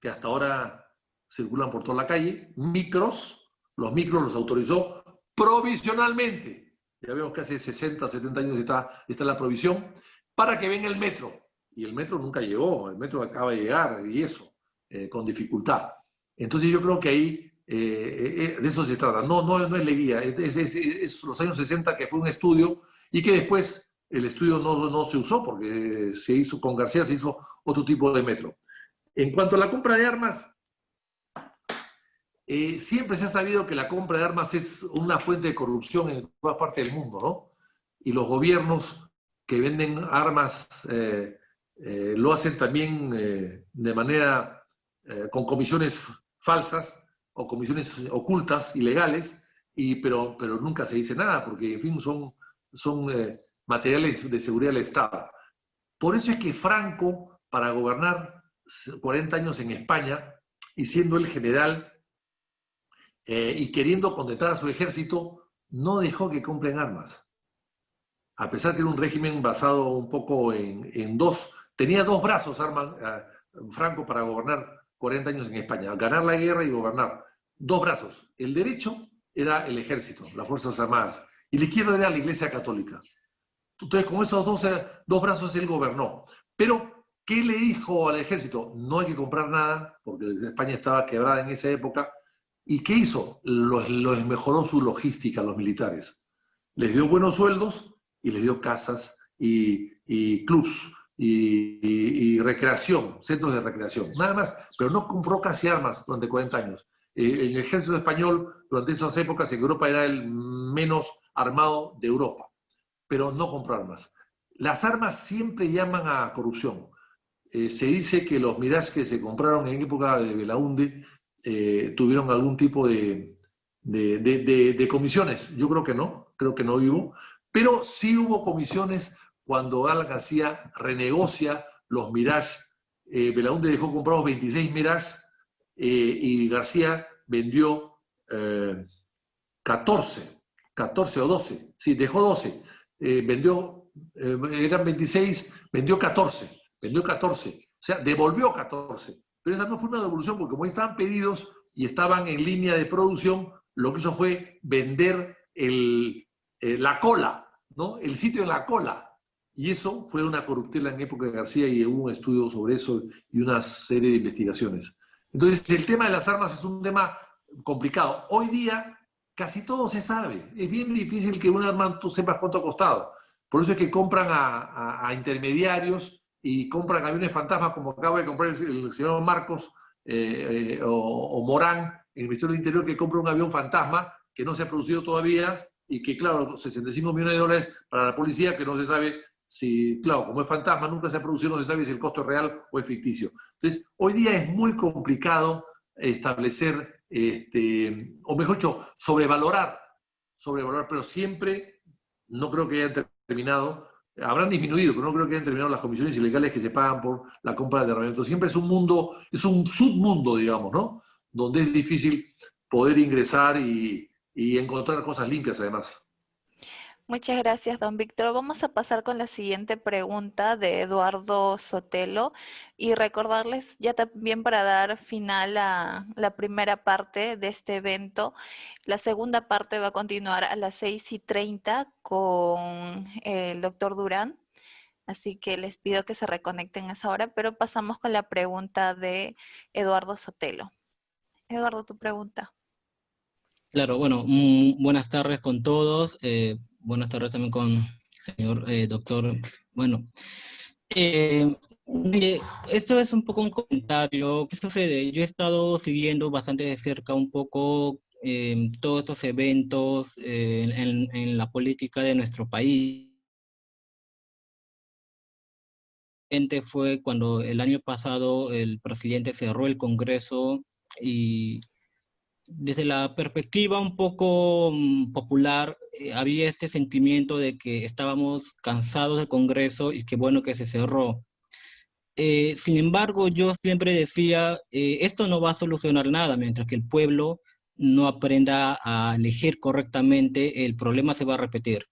que hasta ahora circulan por toda la calle, los micros los autorizó provisionalmente. Ya vemos que hace 60, 70 años está la provisión, para que venga el metro. Y el metro nunca llegó, el metro acaba de llegar, y eso, con dificultad. Entonces yo creo que ahí de eso se trata. No es leguía, es los años 60 que fue un estudio, y que después el estudio no se usó, porque con García se hizo otro tipo de metro. En cuanto a la compra de armas, siempre se ha sabido que la compra de armas es una fuente de corrupción en todas partes del mundo, ¿no? Y los gobiernos que venden armas lo hacen también de manera con comisiones falsas o comisiones ocultas, ilegales, pero nunca se dice nada, porque, en fin, son materiales de seguridad del Estado. Por eso es que Franco, para gobernar 40 años en España, y siendo el general, y queriendo contentar a su ejército, no dejó que compren armas. A pesar que era un régimen basado un poco tenía dos brazos Franco para gobernar 40 años en España, ganar la guerra y gobernar. Dos brazos. El derecho era el ejército, las Fuerzas Armadas, y la izquierda era la Iglesia Católica. Entonces, con esos dos brazos él gobernó. Pero, ¿qué le dijo al ejército? No hay que comprar nada, porque España estaba quebrada en esa época. ¿Y qué hizo? Los mejoró su logística a los militares. Les dio buenos sueldos y les dio casas y clubs y recreación, centros de recreación. Nada más, pero no compró casi armas durante 40 años. El ejército español durante esas épocas en Europa era el menos armado de Europa, pero no compró armas. Las armas siempre llaman a corrupción. Se dice que los Mirage que se compraron en época de Belaúnde tuvieron algún tipo de comisiones. Yo creo que no hubo, pero sí hubo comisiones cuando Alan García renegocia los Mirage. Belaúnde dejó comprados 26 Mirage y García vendió 14 o 12. Sí, dejó 12. Eran 26, vendió 14. O sea, devolvió 14. Pero esa no fue una devolución, porque como estaban pedidos y estaban en línea de producción, lo que hizo fue vender la cola, ¿no? El sitio en la cola. Y eso fue una corruptela en época de García, y hubo un estudio sobre eso y una serie de investigaciones. Entonces, el tema de las armas es un tema complicado. Hoy día casi todo se sabe. Es bien difícil que un arma tú sepas cuánto ha costado. Por eso es que compran a intermediarios y compran aviones fantasmas, como acaba de comprar el señor Marcos o Morán en el Ministerio del Interior, que compra un avión fantasma que no se ha producido todavía y que, claro, 65 millones de dólares para la policía, que no se sabe si, claro, como es fantasma, nunca se ha producido, no se sabe si el costo es real o es ficticio. Entonces, hoy día es muy complicado establecer, o mejor dicho, sobrevalorar, pero siempre no creo que hayan terminado. Habrán disminuido, pero no creo que hayan terminado las comisiones ilegales que se pagan por la compra de armamento. Siempre es un mundo, es un submundo, digamos, ¿no? Donde es difícil poder ingresar y encontrar cosas limpias, además. Muchas gracias, don Víctor. Vamos a pasar con la siguiente pregunta de Eduardo Sotelo y recordarles ya también, para dar final a la primera parte de este evento, la segunda parte va a continuar a las 6:30 con el doctor Durán. Así que les pido que se reconecten a esa hora, pero pasamos con la pregunta de Eduardo Sotelo. Eduardo, tu pregunta. Claro, bueno, buenas tardes con todos. Buenas tardes también con el señor doctor. Bueno, mire, esto es un poco un comentario. ¿Qué sucede? Yo he estado siguiendo bastante de cerca un poco todos estos eventos en la política de nuestro país. Fue cuando el año pasado el presidente cerró el Congreso y desde la perspectiva un poco popular, había este sentimiento de que estábamos cansados del Congreso y qué bueno que se cerró. Sin embargo, yo siempre decía, esto no va a solucionar nada, mientras que el pueblo no aprenda a elegir correctamente, el problema se va a repetir.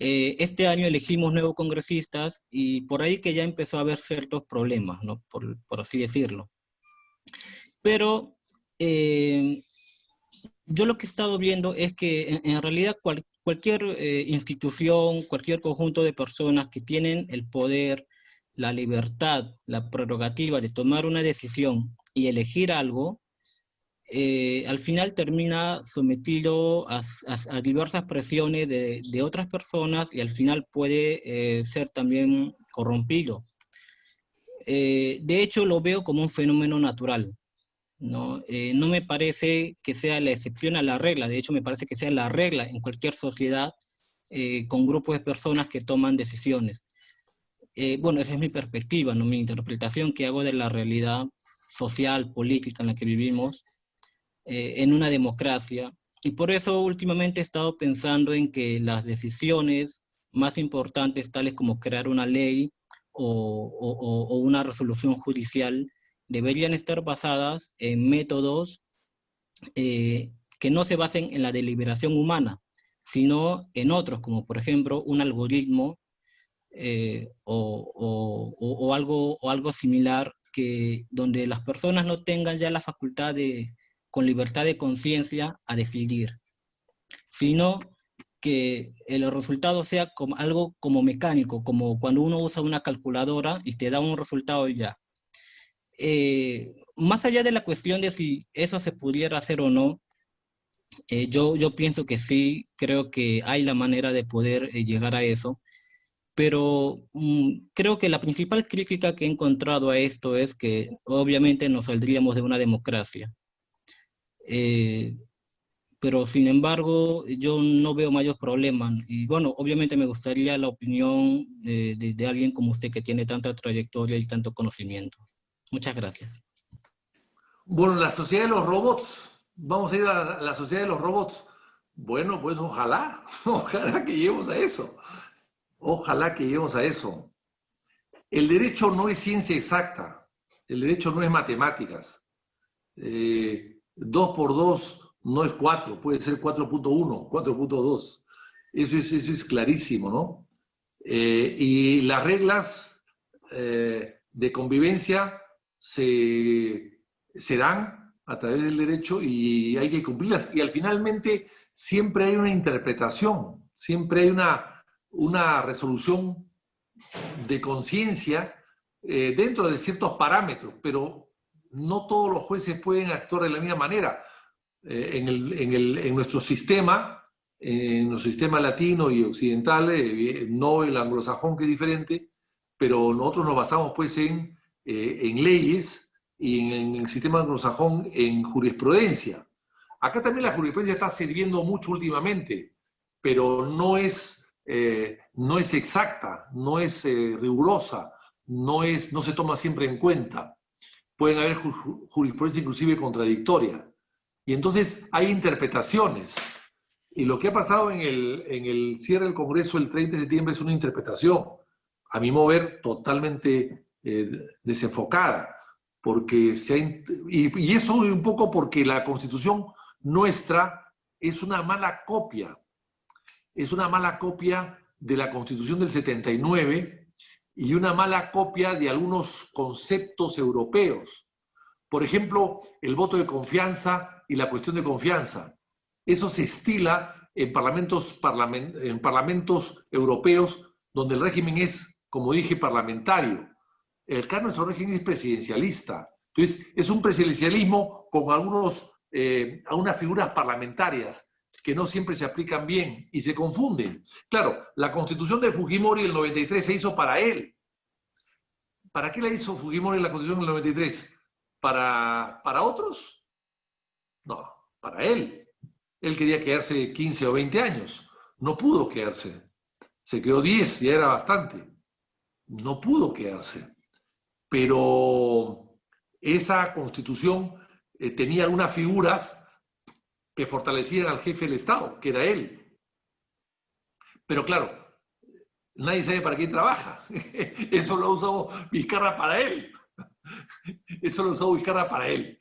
Este año elegimos nuevos congresistas y por ahí que ya empezó a haber ciertos problemas, ¿no? Por así decirlo. Pero yo lo que he estado viendo es que en realidad cualquier institución, cualquier conjunto de personas que tienen el poder, la libertad, la prerrogativa de tomar una decisión y elegir algo, al final termina sometido a diversas presiones de otras personas y al final puede ser también corrompido. De hecho, lo veo como un fenómeno natural. No me parece que sea la excepción a la regla, de hecho me parece que sea la regla en cualquier sociedad con grupos de personas que toman decisiones. Bueno, esa es mi perspectiva, ¿no? Mi interpretación que hago de la realidad social, política en la que vivimos en una democracia. Y por eso últimamente he estado pensando en que las decisiones más importantes, tales como crear una ley o una resolución judicial, deberían estar basadas en métodos que no se basen en la deliberación humana, sino en otros, como por ejemplo un algoritmo o algo similar, donde las personas no tengan ya la facultad con libertad de conciencia a decidir, sino que el resultado sea como algo como mecánico, como cuando uno usa una calculadora y te da un resultado y ya. Más allá de la cuestión de si eso se pudiera hacer o no, yo pienso que sí, creo que hay la manera de poder llegar a eso, pero creo que la principal crítica que he encontrado a esto es que obviamente nos saldríamos de una democracia. Pero sin embargo, yo no veo mayores problemas. Y bueno, obviamente me gustaría la opinión de alguien como usted que tiene tanta trayectoria y tanto conocimiento. Muchas gracias. Bueno, la sociedad de los robots. Vamos a ir a la sociedad de los robots. Bueno, pues ojalá que lleguemos a eso. Ojalá que lleguemos a eso. El derecho no es ciencia exacta. El derecho no es matemáticas. 2 por 2 no es 4, puede ser 4.1, 4.2. Eso es clarísimo, ¿no? Y las reglas de convivencia se dan a través del derecho y hay que cumplirlas. Y al finalmente siempre hay una interpretación, siempre hay una resolución de conciencia dentro de ciertos parámetros, pero no todos los jueces pueden actuar de la misma manera. En nuestro sistema latino y occidental, no el anglosajón que es diferente, pero nosotros nos basamos pues en leyes y en el sistema anglosajón en jurisprudencia. Acá también la jurisprudencia está sirviendo mucho últimamente, pero no es exacta, no es rigurosa, no se toma siempre en cuenta. Pueden haber jurisprudencia inclusive contradictoria. Y entonces hay interpretaciones. Y lo que ha pasado en el cierre del Congreso el 30 de septiembre es una interpretación, a mi modo de ver, totalmente desenfocada. Porque y eso un poco porque la Constitución nuestra es una mala copia. Es una mala copia de la Constitución del 79 y una mala copia de algunos conceptos europeos. Por ejemplo, el voto de confianza y la cuestión de confianza. Eso se estila en parlamentos europeos donde el régimen es como dije, parlamentario. Acá nuestro régimen es presidencialista. Entonces, es un presidencialismo con algunas figuras parlamentarias que no siempre se aplican bien y se confunden. Claro, la constitución de Fujimori del 93 se hizo para él. ¿Para qué la hizo Fujimori la constitución del 93? ¿Para otros? No, para él. Él quería quedarse 15 o 20 años. No pudo quedarse. Se quedó 10, ya era bastante. No pudo quedarse. Pero esa constitución tenía algunas figuras que fortalecían al jefe del Estado, que era él. Pero claro, nadie sabe para quién trabaja. Eso lo ha usado Vizcarra para él. Eso lo ha usado Vizcarra para él.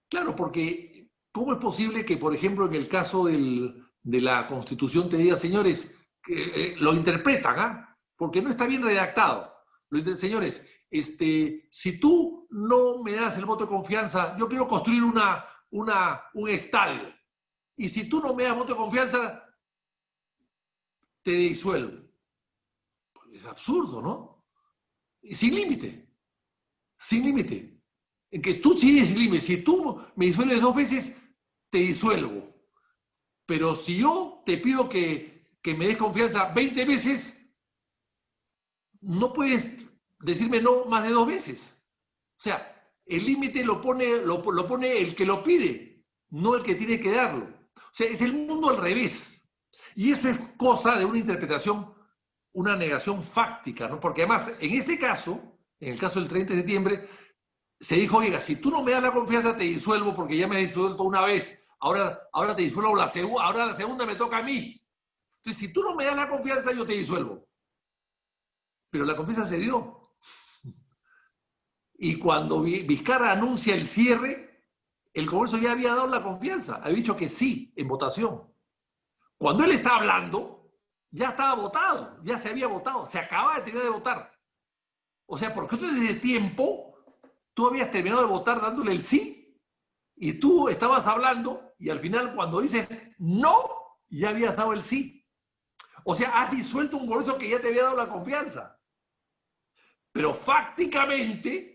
Claro, porque ¿cómo es posible que, por ejemplo, en el caso de la Constitución te diga, señores, que lo interpretan, ¿ah? Porque no está bien redactado. Señores, si tú no me das el voto de confianza, yo quiero construir un estadio. Y si tú no me das voto de confianza, te disuelvo. Es absurdo, ¿no? Sin límite. Sin límite. En que tú sí tienes límite. Si tú me disuelves 2 veces, te disuelvo. Pero si yo te pido que me des confianza 20 veces, no puedes decirme no más de 2 veces. O sea, el límite lo pone el que lo pide, no el que tiene que darlo. O sea, es el mundo al revés. Y eso es cosa de una interpretación, una negación fáctica, ¿no? Porque además, en este caso, en el caso del 30 de septiembre, se dijo, oiga, si tú no me das la confianza, te disuelvo porque ya me he disuelto una vez. Ahora te disuelvo ahora la segunda me toca a mí. Entonces, si tú no me das la confianza, yo te disuelvo. Pero la confianza se dio. Y cuando Vizcarra anuncia el cierre, el Congreso ya había dado la confianza, había dicho que sí en votación. Cuando él está hablando, ya estaba votado, ya se había votado, se acababa de terminar de votar. O sea, porque tú desde tiempo, tú habías terminado de votar dándole el sí, y tú estabas hablando, y al final cuando dices no, ya habías dado el sí. O sea, has disuelto un Congreso que ya te había dado la confianza. Pero fácticamente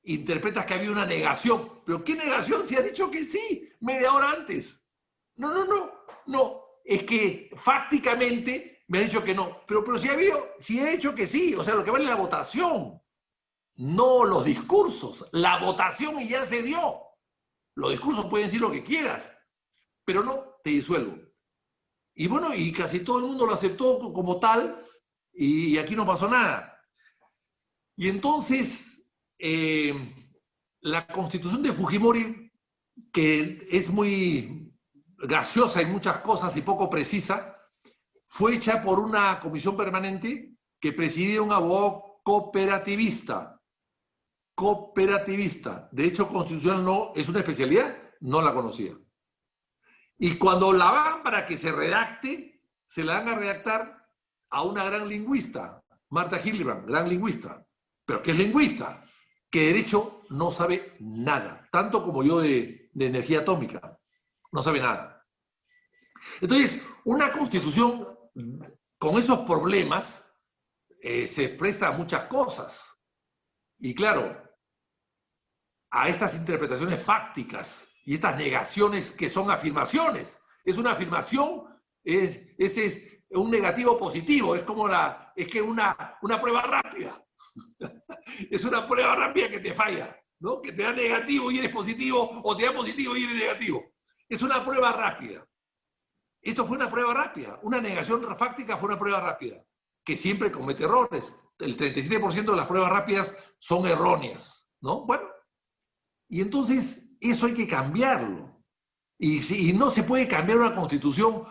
interpretas que había una negación. ¿Pero qué negación? Si has dicho que sí, media hora antes. No. Es que fácticamente me ha dicho que no. Pero si he dicho que sí, o sea, lo que vale es la votación, no los discursos. La votación y ya se dio. Los discursos pueden decir lo que quieras, pero no, te disuelvo. Y bueno, y casi todo el mundo lo aceptó como tal, y aquí no pasó nada. Y entonces, la constitución de Fujimori, que es muy graciosa en muchas cosas y poco precisa, fue hecha por una comisión permanente que presidía un abogado cooperativista. Derecho constitucional no es una especialidad, no la conocía. Y cuando la van para que se redacte, se la van a redactar a una gran lingüista, Marta Hildebrand, gran lingüista. ¿Pero qué es lingüista? Que de derecho no sabe nada, tanto como yo de energía atómica. No sabe nada. Entonces, una constitución con esos problemas se presta a muchas cosas. Y claro, a estas interpretaciones fácticas y estas negaciones que son afirmaciones. Es una afirmación, es un negativo positivo, es como una prueba rápida. Es una prueba rápida que te falla, ¿no? Que te da negativo y eres positivo, o te da positivo y eres negativo. Es una prueba rápida. Esto fue una prueba rápida. Una negación fáctica fue una prueba rápida, que siempre comete errores. El 37% de las pruebas rápidas son erróneas, ¿no? Bueno, y entonces eso hay que cambiarlo. Y no se puede cambiar una constitución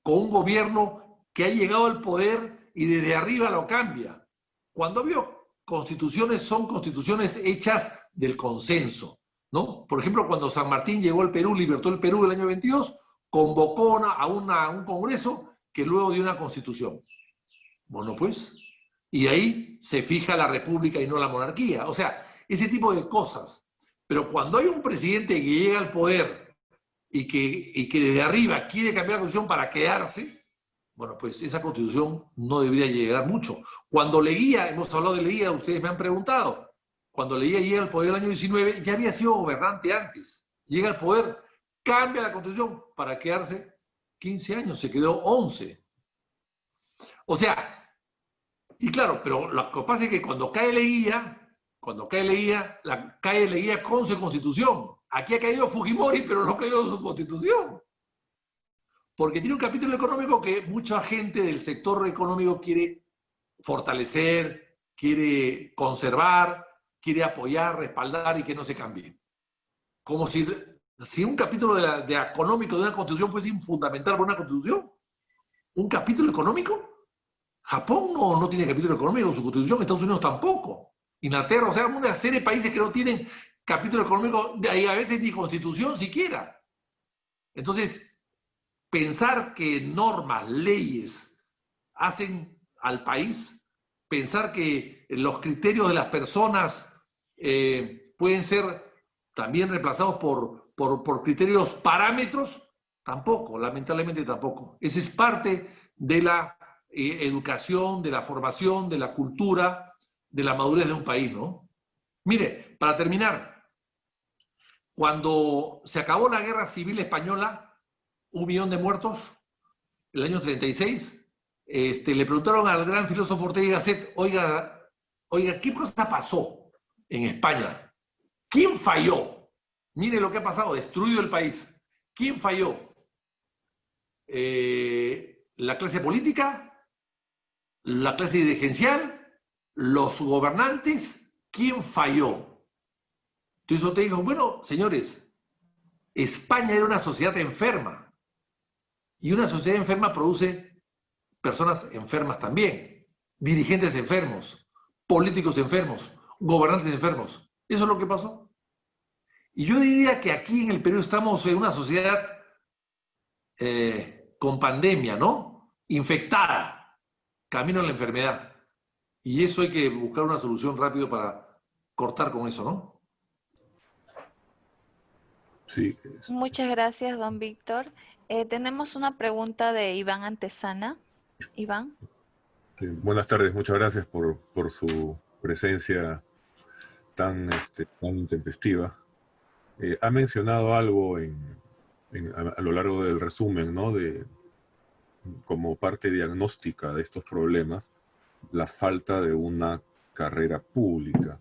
con un gobierno que ha llegado al poder y desde arriba lo cambia. Cuando vio constituciones, son constituciones hechas del consenso, ¿no? Por ejemplo, cuando San Martín llegó al Perú, libertó el Perú el año 22, convocó a un congreso que luego dio una constitución. Bueno, pues, y ahí se fija la república y no la monarquía. O sea, ese tipo de cosas. Pero cuando hay un presidente que llega al poder y que desde arriba quiere cambiar la constitución para quedarse, Bueno, pues esa constitución no debería llegar mucho. Cuando Leguía, hemos hablado de Leguía, ustedes me han preguntado, cuando Leguía llega al poder el año 19, ya había sido gobernante antes. Llega al poder, cambia la constitución para quedarse 15 años, se quedó 11. O sea, y claro, pero lo que pasa es que cuando cae Leguía, cae Leguía con su constitución. Aquí ha caído Fujimori, pero no ha caído su constitución. Porque tiene un capítulo económico que mucha gente del sector económico quiere fortalecer, quiere conservar, quiere apoyar, respaldar y que no se cambie. Como si un capítulo de económico de una constitución fuese fundamental para una constitución. ¿Un capítulo económico? Japón no tiene capítulo económico en su constitución, Estados Unidos tampoco. Inglaterra, o sea, una serie de países que no tienen capítulo económico, y a veces ni constitución siquiera. Entonces, pensar que normas, leyes hacen al país, pensar que los criterios de las personas pueden ser también reemplazados por criterios parámetros, tampoco, lamentablemente tampoco. Esa es parte de la educación, de la formación, de la cultura, de la madurez de un país, ¿no? Mire, para terminar, cuando se acabó la Guerra Civil Española, 1 millón de muertos, el año 36, le preguntaron al gran filósofo Ortega y Gasset, oiga, ¿qué cosa pasó en España? ¿Quién falló? Mire lo que ha pasado, destruido el país. ¿Quién falló? ¿La clase política? ¿La clase dirigencial? ¿Los gobernantes? ¿Quién falló? Entonces Ortega dijo, bueno, señores, España era una sociedad enferma. Y una sociedad enferma produce personas enfermas también, dirigentes enfermos, políticos enfermos, gobernantes enfermos. Eso es lo que pasó. Y yo diría que aquí en el Perú estamos en una sociedad con pandemia, ¿no? Infectada, camino a la enfermedad. Y eso hay que buscar una solución rápido para cortar con eso, ¿no? Sí. Muchas gracias, don Víctor. Tenemos una pregunta de Iván Antesana. Iván. Buenas tardes, muchas gracias por su presencia tan intempestiva. Ha mencionado algo a lo largo del resumen, ¿no? Como parte diagnóstica de estos problemas, la falta de una carrera pública.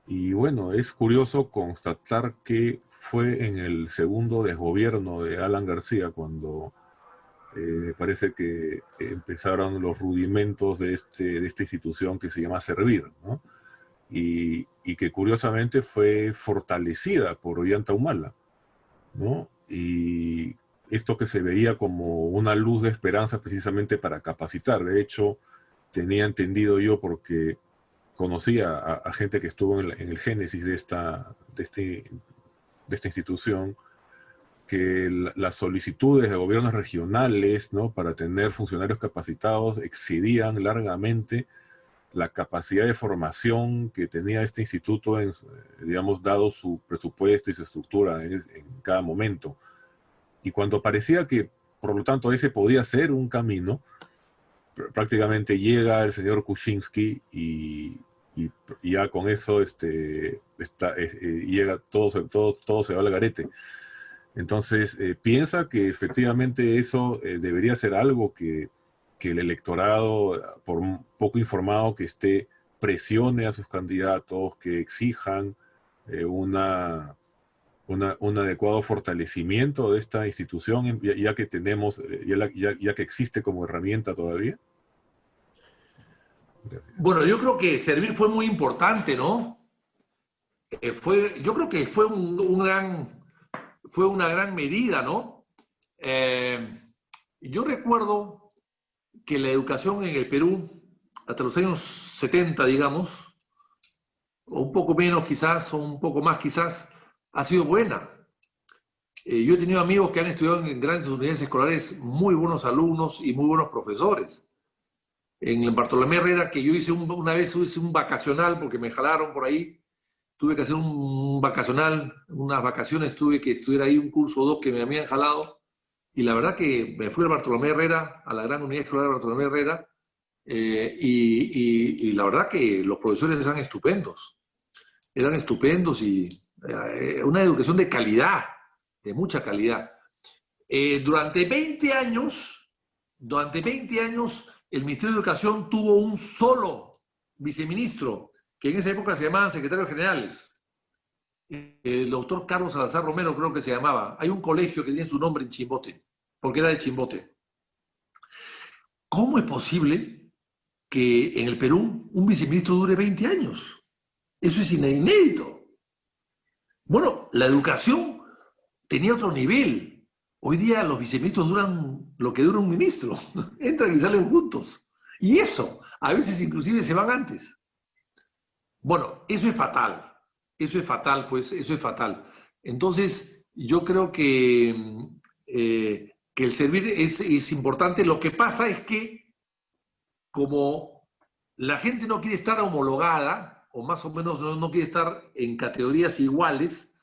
Y bueno, es curioso constatar que fue en el segundo desgobierno de Alan García cuando me parece que empezaron los rudimentos de esta institución que se llama Servir, ¿no? Y que curiosamente fue fortalecida por Ollanta Humala, ¿no? Y esto que se veía como una luz de esperanza precisamente para capacitar. De hecho, tenía entendido yo, porque conocía a gente que estuvo en el génesis de esta institución, que las solicitudes de gobiernos regionales, ¿no?, para tener funcionarios capacitados excedían largamente la capacidad de formación que tenía este instituto, digamos, dado su presupuesto y su estructura en cada momento. Y cuando parecía que, por lo tanto, ese podía ser un camino, prácticamente llega el señor Kuczynski y ya con eso llega todo se va al garete. Entonces, piensa que efectivamente eso debería ser algo que el electorado, por un poco informado que esté, presione a sus candidatos, que exijan un adecuado fortalecimiento de esta institución, ya que tenemos, ya que existe como herramienta todavía. Gracias. Bueno, yo creo que Servir fue muy importante, ¿no? Yo creo que fue una gran medida, ¿no? Yo recuerdo que la educación en el Perú, hasta los años 70, digamos, o un poco menos quizás, o un poco más quizás, ha sido buena. Yo he tenido amigos que han estudiado en grandes unidades escolares, muy buenos alumnos y muy buenos profesores. En el Bartolomé Herrera, que yo una vez hice un vacacional, porque me jalaron por ahí, tuve que hacer un vacacional, unas vacaciones, tuve que estudiar ahí un curso o dos que me habían jalado. Y la verdad que me fui al Bartolomé Herrera, a la gran unidad escolar Bartolomé Herrera, y la verdad que los profesores eran estupendos. Eran estupendos y una educación de calidad, de mucha calidad. Durante 20 años, el Ministerio de Educación tuvo un solo viceministro, que en esa época se llamaban secretarios generales. El doctor Carlos Salazar Romero creo que se llamaba. Hay un colegio que tiene su nombre en Chimbote, porque era de Chimbote. ¿Cómo es posible que en el Perú un viceministro dure 20 años? Eso es inédito. Bueno, la educación tenía otro nivel. Hoy día los viceministros duran lo que dura un ministro. Entran y salen juntos. Y eso, a veces inclusive se van antes. Bueno, eso es fatal. Eso es fatal, pues, eso es fatal. Entonces, yo creo que el servir es importante. Lo que pasa es que, como la gente no quiere estar homologada, o más o menos no quiere estar en categorías iguales,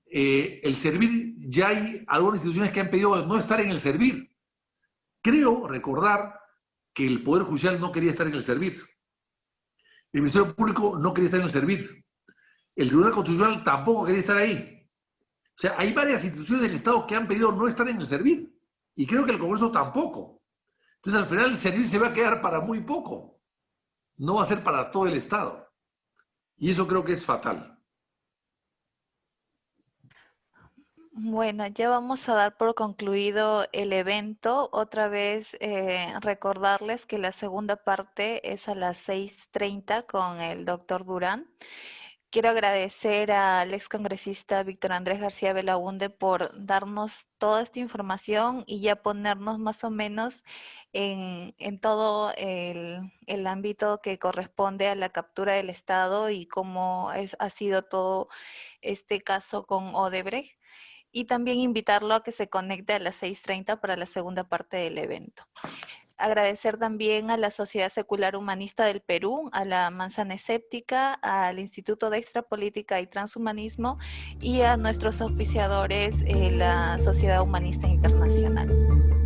el servir, ya hay algunas instituciones que han pedido no estar en el servir. Creo recordar que el Poder Judicial no quería estar en el servir. El Ministerio Público no quería estar en el servir. El Tribunal Constitucional tampoco quería estar ahí. O sea, hay varias instituciones del Estado que han pedido no estar en el servir. Y creo que el Congreso tampoco. Entonces, al final, el servir se va a quedar para muy poco. No va a ser para todo el Estado. Y eso creo que es fatal. Bueno, ya vamos a dar por concluido el evento. Otra vez recordarles que la segunda parte es a las 6:30 con el doctor Durán. Quiero agradecer al excongresista Víctor Andrés García Belaúnde por darnos toda esta información y ya ponernos más o menos en todo el ámbito que corresponde a la captura del Estado y cómo ha sido todo este caso con Odebrecht. Y también invitarlo a que se conecte a las 6:30 para la segunda parte del evento. Agradecer también a la Sociedad Secular Humanista del Perú, a la Manzana Escéptica, al Instituto de Extrapolítica y Transhumanismo y a nuestros auspiciadores, la Sociedad Humanista Internacional.